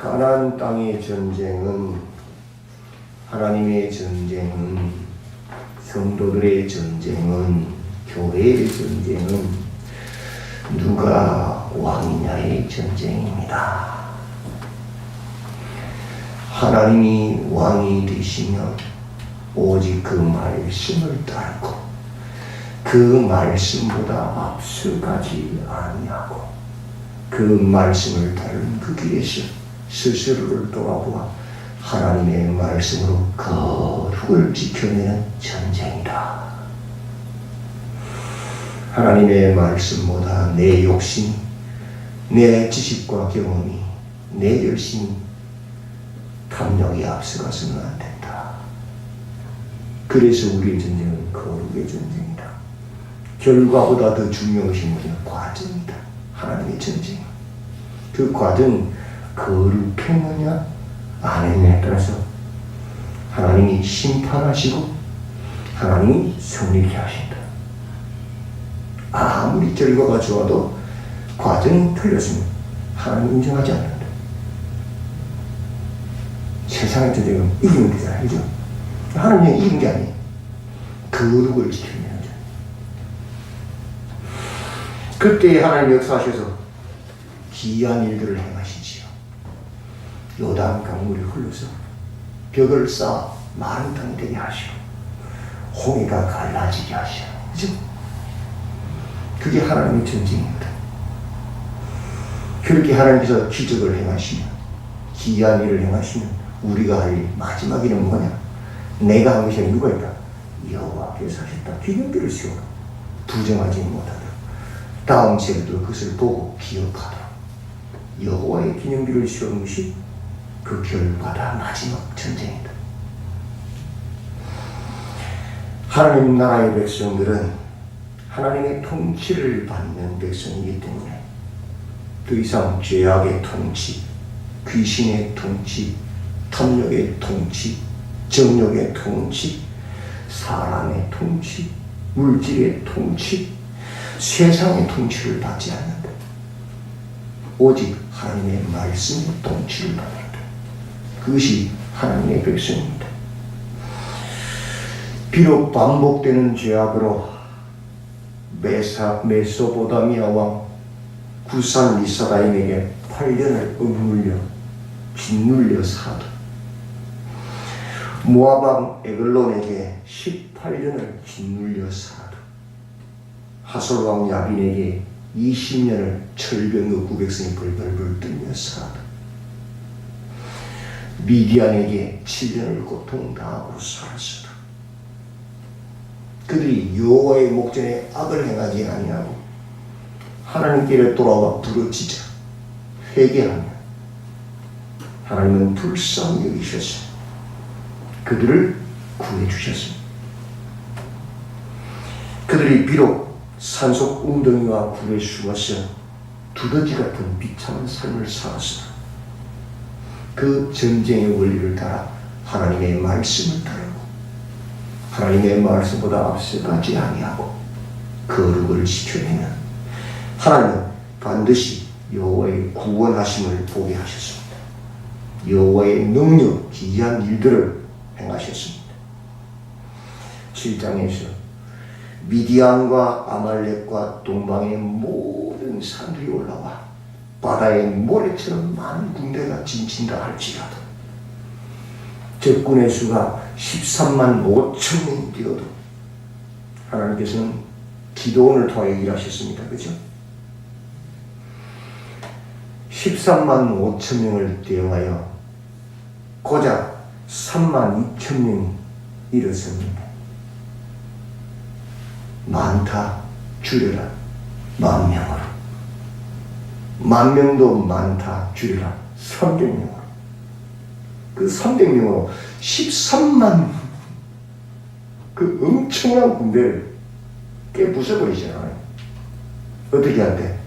가나안 땅의 전쟁은, 하나님의 전쟁은, 성도들의 전쟁은, 교회의 전쟁은 누가 왕이냐의 전쟁입니다. 하나님이 왕이 되시면 오직 그 말씀을 따르고 그 말씀보다 앞서가지 아니하고 그 말씀을 따르는 그 길에서 스스로를 돌아보아 하나님의 말씀으로 거룩을 지켜내는 전쟁이다. 하나님의 말씀보다 내 욕심, 내 지식과 경험이, 내 열심이, 탐욕이 앞서가서는 안 된다. 그래서 우리의 전쟁은 거룩의 전쟁이다. 결과보다 더 중요한 것이 뭐냐? 과정이다. 하나님의 전쟁. 그 과정 거룩했느냐 안 했느냐에 따라서 하나님이 심판하시고 하나님이 승리케 하신다. 아무리 결과가 좋아도 과정이 틀렸으면 하나님 인정하지 않는다. 세상의 전쟁은 이기면 되잖아요. 그죠? 하나님이 이긴 게 아니에요. 거룩을 지키는 거죠. 그때 하나님 역사하셔서 기이한 일들을 행하시지요. 요단 강물이 흘러서 벽을 쌓아 마른 땅이 되게 하시고 홍해가 갈라지게 하시고, 그죠? 그게 하나님의 전쟁입니다. 그렇게 하나님께서 기적을 행하시면, 기이한 일을 행하시면 우리가 할 일, 마지막 일은 뭐냐? 내가 한 것이 누가 있다? 여호와께서 하셨다. 기념비를 세우라. 부정하지 못하도록, 다음 세대도 그것을 보고 기억하도록 여호와의 기념비를 세우는 것이 그 결과다. 마지막 전쟁이다. 하나님 나라의 백성들은 하나님의 통치를 받는 백성이기 때문에 더 이상 죄악의 통치, 귀신의 통치, 탐욕의 통치, 정욕의 통치, 사람의 통치, 물질의 통치, 세상의 통치를 받지 않는다. 오직 하나님의 말씀의 통치를 받는다. 그것이 하나님의 백성입니다. 비록 반복되는 죄악으로 메소보다미아 왕 구산 리사다임에게 8년을 억눌려 짓눌려 사도, 모압 왕 에글론에게 18년을 짓눌려 사도, 하솔 왕 야빈에게 20년을 철병 그 백성이 벌벌벌 떨며 사도, 미디안에게 7년을 고통당하고 살았어도 그들이 여호와의 목전에 악을 행하지 아니하고 하나님께로 돌아와 부르짖어 회개하며 하나님은 불쌍히 여기셔서 그들을 구해주셨습니다. 그들이 비록 산속 웅덩이와 굴에 숨어서 두더지 같은 비참한 삶을 살았으나 그 전쟁의 원리를 따라 하나님의 말씀을 따르고 하나님의 말씀보다 앞서가지 아니하고 거룩을 지켜내면 하나님은 반드시 여호와의 구원하심을 보게 하셨습니다. 여호와의 능력, 기이한 일들을 행하셨습니다. 7장에서 미디안과 아말렉과 동방의 모든 산들이 올라와 바다의 모래처럼 많은 군대가 진친다 할지라도 적군의 수가 13만 5천 명이 되어도 하나님께서는 기도원을 통해 일하셨습니다. 그죠? 13만 5천 명을 대응하여 고작 3만 2천 명이 일어섭니다. 많다 줄여라 10,000명으로, 10,000명도 많다 줄여라 300명으로, 그 300명으로 13만 그 엄청난 군대를 깨부숴버리잖아요. 어떻게 할 때?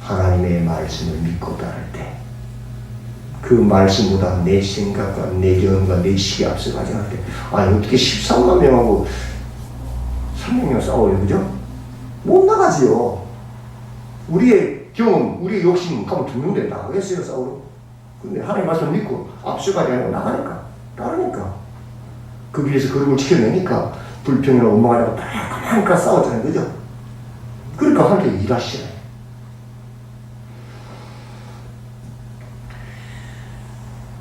하나님의 말씀을 믿고 따를 때, 그 말씀보다 내 생각과 내 경험과 내 시기 앞서가지 않을 때, 아니 어떻게 13만 명하고 300명 싸워요, 그죠? 못 나가지요. 우리의 경험, 우리의 욕심 가면 죽는데 나가겠어요, 싸우러? 근데 하나님 말씀 믿고 앞서가지 않고 나가니까 그 길에서 거룩을 지켜내니까 불평이나 원망하려고 가만히 싸웠잖아요. 그죠? 그러니까 하나님 일하시잖아요.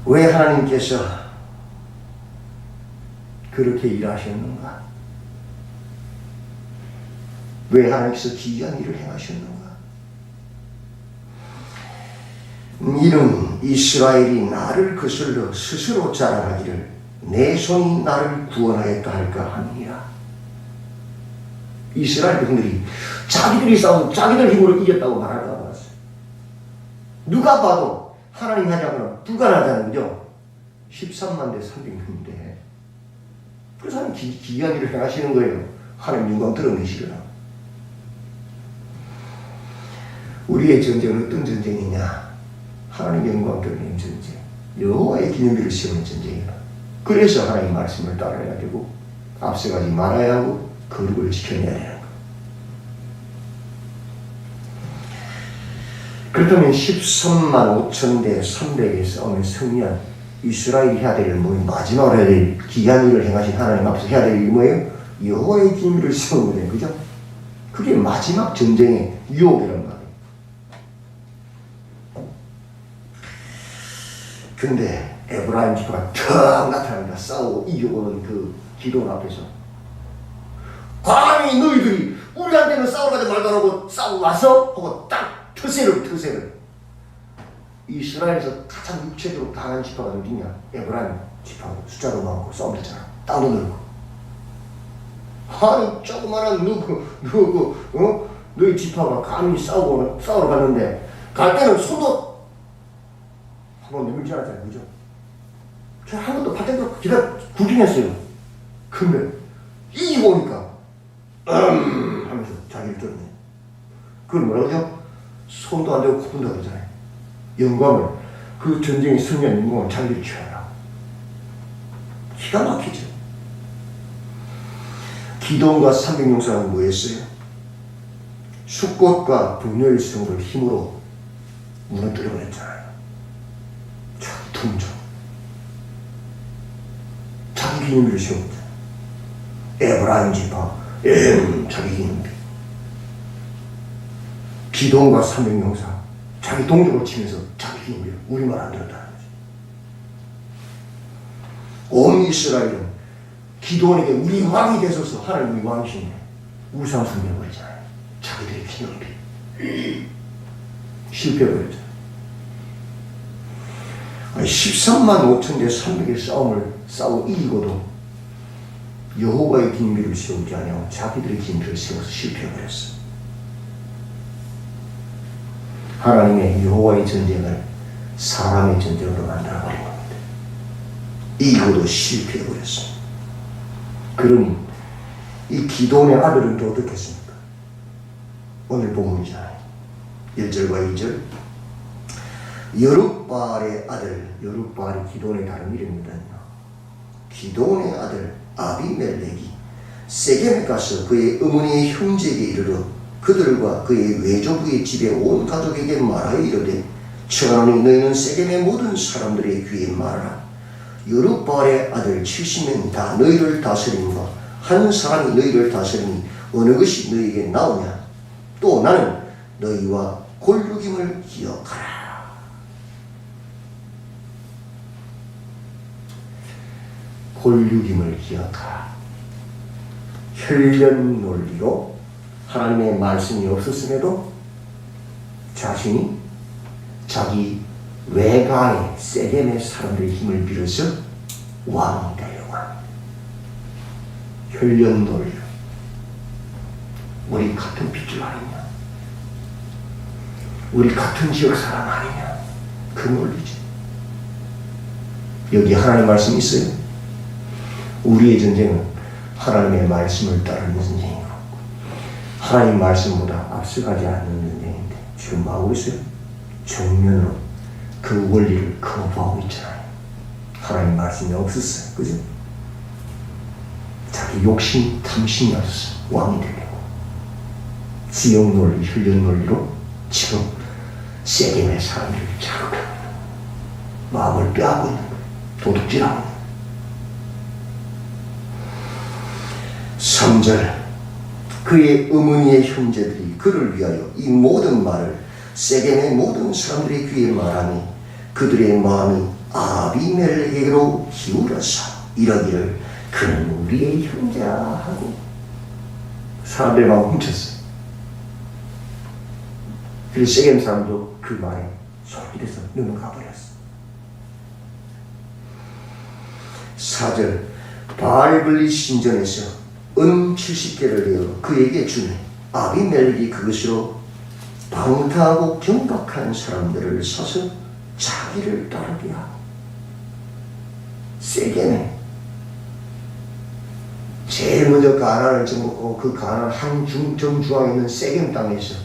왜 하나님께서 그렇게 일하셨는가? 왜 하나님께서 기이한 일을 행하셨는가? 이는 이스라엘이 나를 거슬러 스스로 자랑하기를 내 손이 나를 구원하였다 할까 함이라. 이스라엘 백성들이 자기들이 싸운 자기들 힘으로 이겼다고 말하다가 말았어요. 누가 봐도 하나님 하지 않으면 불가능하다는 거죠. 13만 대 300명인데 그래서 하나님 기이한 일을 행하시는 거예요. 하나님 영광 드러내시려나. 우리의 전쟁은 어떤 전쟁이냐? 하나님 영광 드러내는 전쟁, 여호와의 기념비를 세우는 전쟁이다. 그래서 하나님 말씀을 따라야 되고 앞서가지 말아야 하고 거룩을 지켜내야 되는 것. 그렇다면 13만 5천 대 300의 싸움에 승리한 이스라엘이 해야 될 마지막으로 해야 될 기이한 일을 행하신 하나님 앞에서 해야 될 일이 뭐예요? 여호와의 기념비를 세우는 거예요. 그죠? 그게 마지막 전쟁의 유혹이란 말이에요. 근데 에브라임 지파가 탁 나타납니다. 싸우고 이겨오는 그 기도원 앞에서 감히 너희들이 우리한테는 싸우러 가지 말도 안 하고 싸우고 와서? 하고 딱 터세를 이스라엘에서 가장 육체적으로 강한 지파가 어디냐? 에브라임 지파고 숫자도 많고 싸움도 잘하고 땅도 넓고 아니 조그마한 너희 지파가 감히 싸우러 갔는데 갈 때는 손도 한번 내밀지 않았잖아요. 그죠? 저 한 번도 발전도 구경했어요. 근데 이기고 오니까 하면서 자기를 쫓네. 그걸 뭐라고 하죠? 손도 안 대고 코푼다 그러잖아요. 영광을, 그 전쟁에 승리한 영광을 자기를 취하라. 기가 막히죠. 기도원과 300용사는 뭐 했어요? 숫꽃과 분열의 성을 힘으로 무너뜨려버렸잖아요. 통정. 자기 기념비를 세웁니다. 에브라임 지파, 자기 기념비. 기도원과 300용사, 자기 동족을 치면서 자기 기념비를 우리말 안 들었다는 거지. 온 이스라엘은 기도원에게 우리 왕이 되소서 하나님이 왕이시네. 우상 숭배해버리잖아요. 자기들의 기념비. 실패해버렸잖아요. 13만 5천 대 300의 싸움을 싸워 이기고도 여호와의 기념비를 세우지 아니하고 자기들의 기념비를 세워서 실패해버렸어. 하나님의 여호와의 전쟁을 사람의 전쟁으로 만들어버린 겁니다. 이기고도 실패해버렸습니다. 그러니 이 기도원의 아들은 또 어떻겠습니까? 오늘 본문이잖아요. 1절과 2절. 여룹바알의 아들, 여룹바알이 기도원의 다른 이름입니다. 기도원의 아들 아비멜렉이 세겜에 가서 그의 어머니의 형제에게 이르러 그들과 그의 외조부의 집에 온 가족에게 말하여 이르되 청하노니 너희는 세겜의 모든 사람들의 귀에 말하라. 여룹바알의 아들 70명이 다 너희를 다스림과 한 사람이 너희를 다스리니 어느 것이 너희에게 나오냐? 또 나는 너희와 골육임을 기억하라. 골육임을 기억하라. 혈련 논리로 하나님의 말씀이 없었음에도 자신이 자기 외가의 세겜의 사람들의 힘을 빌어서 왕이 되려고 합니다. 혈련 논리로. 우리 같은 핏줄 아니냐? 우리 같은 지역 사람 아니냐? 그 논리죠. 여기 하나님의 말씀이 있어요. 우리의 전쟁은 하나님의 말씀을 따르는 전쟁이고 하나님 말씀보다 앞서가지 않는 전쟁인데 지금 뭐 하고 있어요? 정면으로 그 원리를 거부하고 있잖아요. 하나님 말씀이 없었어요. 그죠? 자기 욕심, 탐심이 없었어. 왕이 되려고. 지역 논리, 혈련 논리로 지금 세겜의 사람들을 자극하고 마음을 빼앗고 있는 거예요. 도둑질하고 있는 거예요. 3절 그의 어머니의 형제들이 그를 위하여 이 모든 말을 세겜의 모든 사람들의 귀에 말하니 그들의 마음이 아비멜렉에게로 기울어서 이러기를 그는 우리의 형제라 하고 사람들의 마음을 훔쳤어요. 그래서 세겜 사람도 그 말에 솔깃해서 넘어가 버렸어. 4절 바알블리 신전에서 은 70개를 내어 그에게 주니 아비멜렉이 그것으로 방탕하고 경박한 사람들을 사서 자기를 따르게 하고 세겜에 제일 먼저 가나안을 정복하고 그 가나안 정중앙에 있는 세겜 땅에서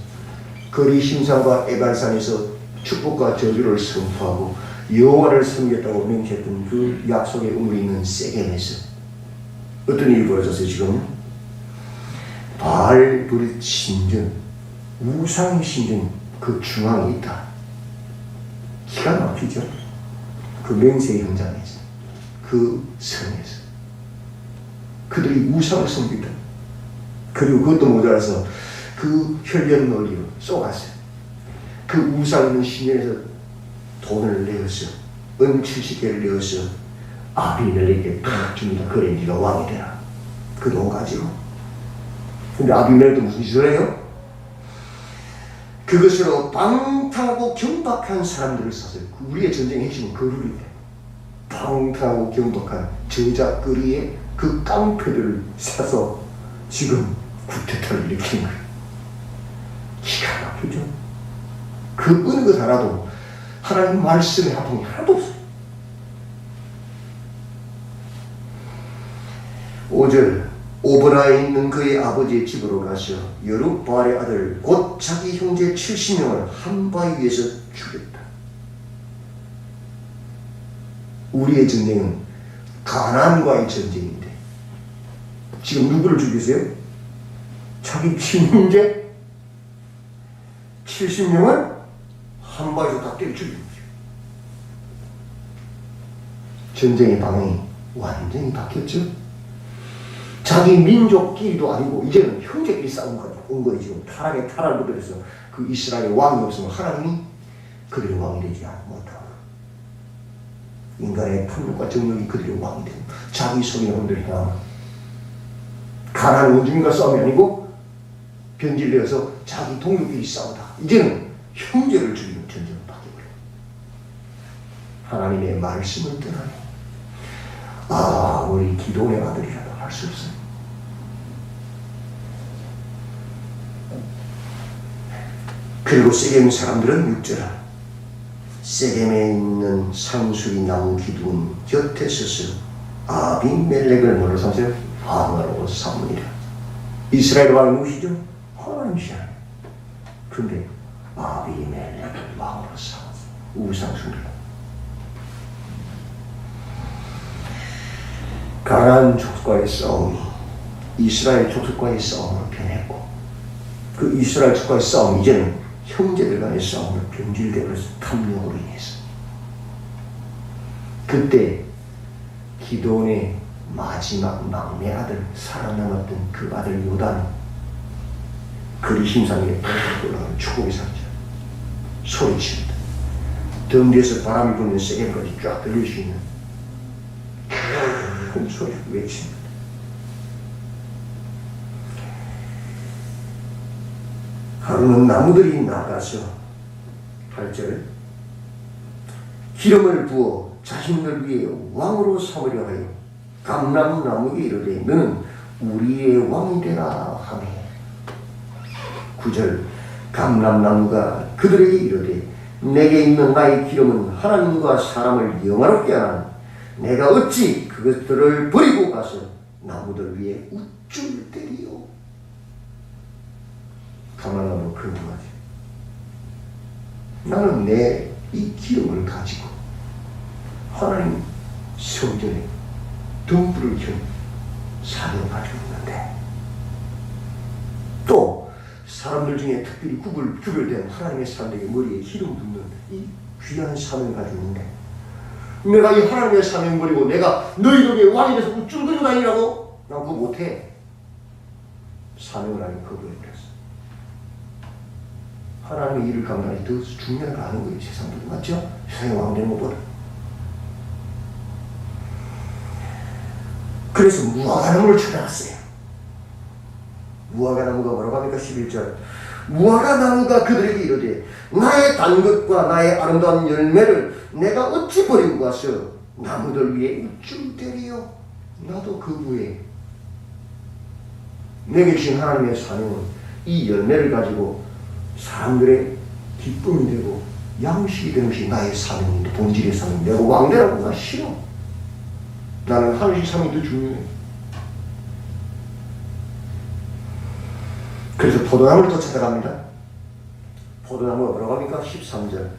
거리 심산과 에발산에서 축복과 저주를 선포하고 여호와를 섬겼다고 맹세했던 그 약속의 우물이 있는 세겜에서 어떤 일이 벌어졌어요? 지금 바알브릿 신전, 우상 신전 그 중앙에 있다. 기가 막히죠? 그 맹세의 현장에서, 그 성에서 그들이 우상을 섬기다. 그리고 그것도 모자라서 그 혈련 논리로 쏘갔어요. 그 우상 있는 신전에서 돈을 내어서 은 70개를 내어서 아비멜렉에게 딱 줍니다. 그래 네가 왕이 되라. 그 돈 가지고. 근데 아비멜렉도 무슨 짓을 해요? 그것으로 방탕하고 경박한 사람들을 사서 우리의 전쟁의 핵심은 거룩이에요. 방탕하고 경박한 저작거리의 그 깡패들을 사서 지금 쿠데타를 일으키는 거예요. 기가 막히죠? 그 어느 것 하나도 하나님 말씀의 합동이 하나도 없어요. 5절 오브라에 있는 그의 아버지의 집으로 가서 여룻바알의 아들 곧 자기 형제 70명을 한 바위 위에서 죽였다. 우리의 전쟁은 가나안과의 전쟁인데 지금 누구를 죽이세요? 자기 친형제 70명을 한 바위에서 다 때려 죽인 거죠. 전쟁의 방향이 완전히 바뀌었죠. 자기 민족끼리도 아니고 이제는 형제끼리 싸운 거예요. 지금 타락에 타락을 거듭해서 그 이스라엘의 왕이 없으면 하나님이 그들의 왕이 되지 못하고 인간의 탐욕과 정욕이 그들의 왕이 되고 자기 성의 혼들을 향하는 가난한 원주민과 싸움이 아니고 변질되어서 자기 동료끼리 싸우다 이제는 형제를 죽이는 전쟁으로 바뀌어버려요. 하나님의 말씀을 떠나니 우리 기도의 아들이라도 할 수 없어요. 그리고 세겜 사람들은 6절 세겜에 있는 상수리 나무 기둥 곁에 서서 아비멜렉을 뭐로 삼으세요? 왕으로 삼으니라. 이스라엘 왕이 누구시죠? 하나님이시잖아요. 그런데 아비멜렉을 왕으로 삼았어요. 우상숭배. 가나안 족속과의 싸움이 이스라엘 족속과의 싸움으로 변했고 그 이스라엘 족속과의 싸움 이제는 형제들 간의 싸움으로 변질되어 버려서 탐욕으로 인해서 그때 기드온의 마지막 막내 아들 살아남았던 그 아들 요단 그리 심상에 올라가는 축복의 상자 소리칩니다. 등 뒤에서 바람이 불면 세게까지 쫙 들릴 수 있는 큰 소리를 외칩니다. 하루는 나무들이 나가서 8절 기름을 부어 자신들 위에 왕으로 삼으려 하여 감람나무에 이르되 너는 우리의 왕이 되라 하며 9절 감람나무가 그들에게 이르되 내게 있는 나의 기름은 하나님과 사람을 영화롭게 하나니 내가 어찌 그것들을 버리고 가서 나무들 위에 우쭐 때리요. 감람나무 근거하지. 나는 내 이 기름을 가지고 하나님 성전에 등불을 켜는 사명을 가지고 있는데 또 사람들 중에 특별히 구별된 하나님의 사람에게 머리에 기름 붓는 이 귀한 사명을 가지고 있는데 내가 이 하나님의 사명 버리고 내가 너희들에게 왕이 돼서 우쭐거리고 다니라고? 난 그거 못해. 사명을 하니 거부해버렸어. 하나님의 일을 감당하기 더 중요한 걸 아는 거예요. 세상도 맞죠? 세상에 왕 되는 것보다. 그래서 무화과나무를 찾아갔어요. 무화과나무가 뭐라고 합니까? 11절. 무화과나무가 그들에게 이르되 나의 단 것과 나의 아름다운 열매를 내가 어찌 버리고 가서 나무들 위에 우쭐대리요. 나도 거부해. 내게 주신 하나님의 사명은 이 열매를 가지고 사람들의 기쁨이 되고 양식이 되는 것이 나의 사명인데, 본질의 사명. 내가 왕되라고? 나 싫어. 나는 하늘의 사명이 더 중요해. 그래서 포도나무를 또 찾아갑니다. 포도나무가 뭐라고 합니까? 13절.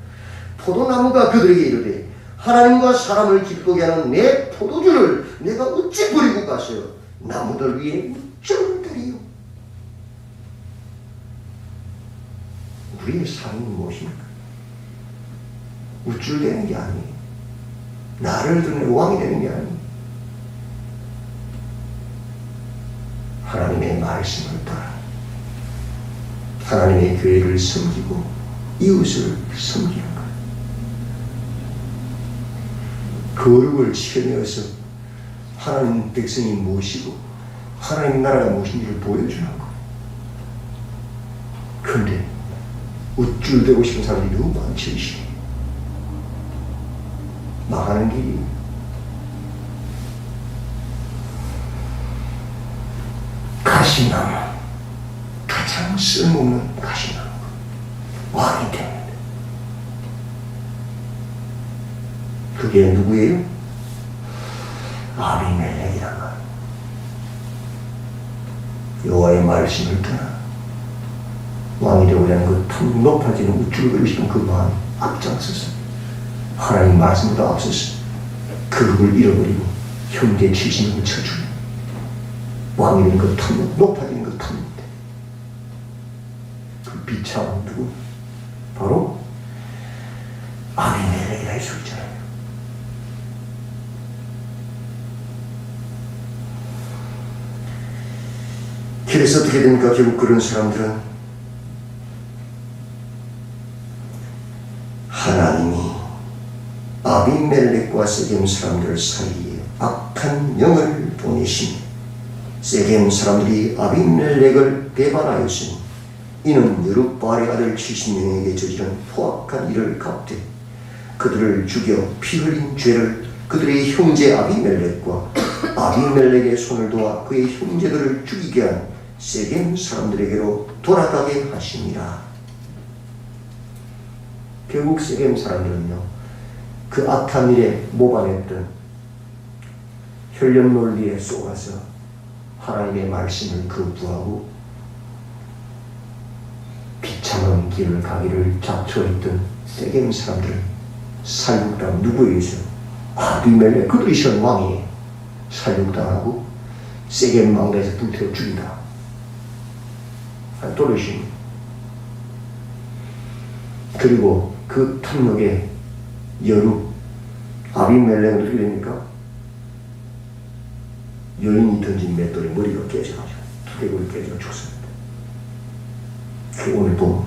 포도나무가 그들에게 이르되 하나님과 사람을 기쁘게 하는 내 포도주를 내가 어찌 버리고 가서 나무들 위에 우쭐대리요. 우리의 삶이 무엇입니까? 우쭐대는 게 아니에요. 나를 드러내 왕이 되는 게 아니에요. 하나님의 말씀을 따라 하나님의 교회를 섬기고 이웃을 섬기는 것. 거룩을 지켜내어서 하나님 백성이 무엇이고 하나님 나라가 무엇인지를 보여주는 것. 그런데 우쭐대고 싶은 사람들이 너무 많죠. 이 시대에. 망하는 길이. 가시나무, 가장 쓸모없는 가시나무, 왕이 되는데 그게 누구예요? 아비멜렉이란 말. 여호와의 말씀을 떠나 왕이 되고자 하는 그 참 높아지는 우쭐거리시는 그 마음이 앞장서서 하나님 말씀보다 앞서서 그룹을 잃어버리고 형제 70명을 쳐주는 왕이 되는 그 탐욕, 높아지는 그 탐욕대. 그 비참한 누구? 바로 아비멜렉이라 할 수 있잖아요. 그래서 어떻게 됩니까? 결국 그런 사람들은 하나님이 아비멜렉과 세겜 사람들 사이에 악한 영을 보내시니 세겜 사람들이 아비멜렉을 배반하였으니 이는 여룹바알의 아들 70명에게 저지른 포악한 일을 갚되 그들을 죽여 피 흘린 죄를 그들의 형제 아비멜렉과 아비멜렉의 손을 도와 그의 형제들을 죽이게 한 세겜 사람들에게로 돌아가게 하십니다. 결국 세겜 사람들은요, 그 악한 일에 모반했던 혈연 논리에 쏘아서 하나님의 말씀을 거부하고 비참한 길을 가기를 작초했던 세겜 사람들을 살육당 누구에 의해서? 아비멜렉, 그들이 션 왕이 살육당하고 세겜 망대에서 불태워 죽인다. 또르신. 그리고 그 탐욕의 여룹 아비멜렉은 어떻게 됩니까? 여인이 던진 맷돌에 머리가 깨져가지고 두개골이 깨져 죽습니다. 그 오늘 보면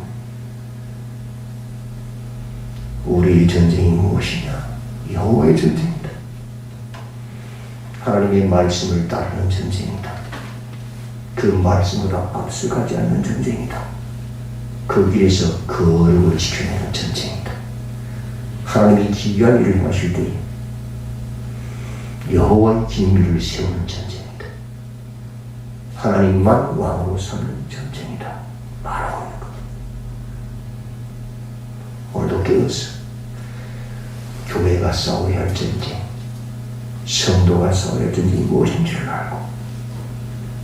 우리의 전쟁이 무엇이냐? 여호와의 전쟁이다. 하나님의 말씀을 따르는 전쟁이다. 그 말씀보다 앞서가지 않는 전쟁이다. 그 길에서 거룩을 지켜내는 전쟁이다. 하나님이 기이한 일을 행하실 때에 여호와의 진미를 세우는 전쟁이다. 하나님만 왕으로 삼는 전쟁이다. 말하고 있는 것. 오늘도 깨어서 교회가 싸워야 할 전쟁, 성도가 싸워야 할 전쟁이 무엇인지를 알고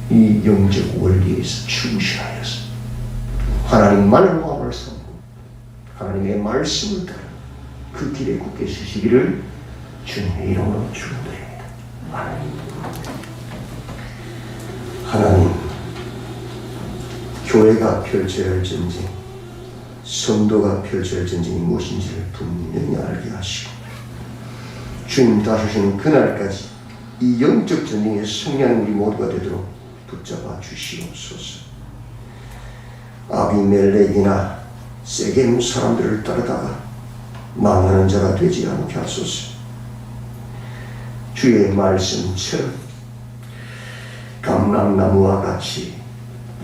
이 영적 원리에서 충실하여서 하나님만을 왕으로 삼고 하나님의 말씀을 따라 그 길에 굳게 서시기를 주님의 이름으로 축원드립니다. 하나님, 교회가 펼쳐야 할 전쟁, 성도가 펼쳐야 할 전쟁이 무엇인지를 분명히 알게 하시고 주님 다시는 그날까지 이 영적 전쟁에 승리하는 우리 모두가 되도록 붙잡아 주시옵소서. 아비멜렉이나 세겜 사람들을 따르다가 망하는 자가 되지 않게 하소서. 주의 말씀처럼 감람나무와 같이,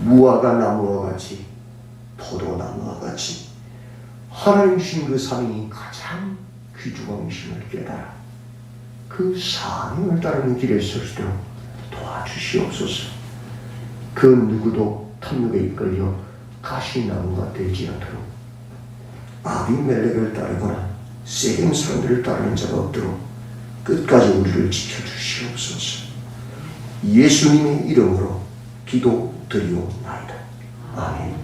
무화과 나무와 같이, 포도나무와 같이 하나님 주신 그 사명이 가장 귀중한 것임을 깨달아 그 사명을 따르는 길에 설 수 있도록 도와주시옵소서. 그 누구도 탐욕에 이끌려 가시나무가 되지 않도록 아비멜렉을 따르거나 세겜 사람들을 따르는 자가 없도록 끝까지 우리를 지켜주시옵소서. 예수님의 이름으로 기도드리옵나이다. 아멘.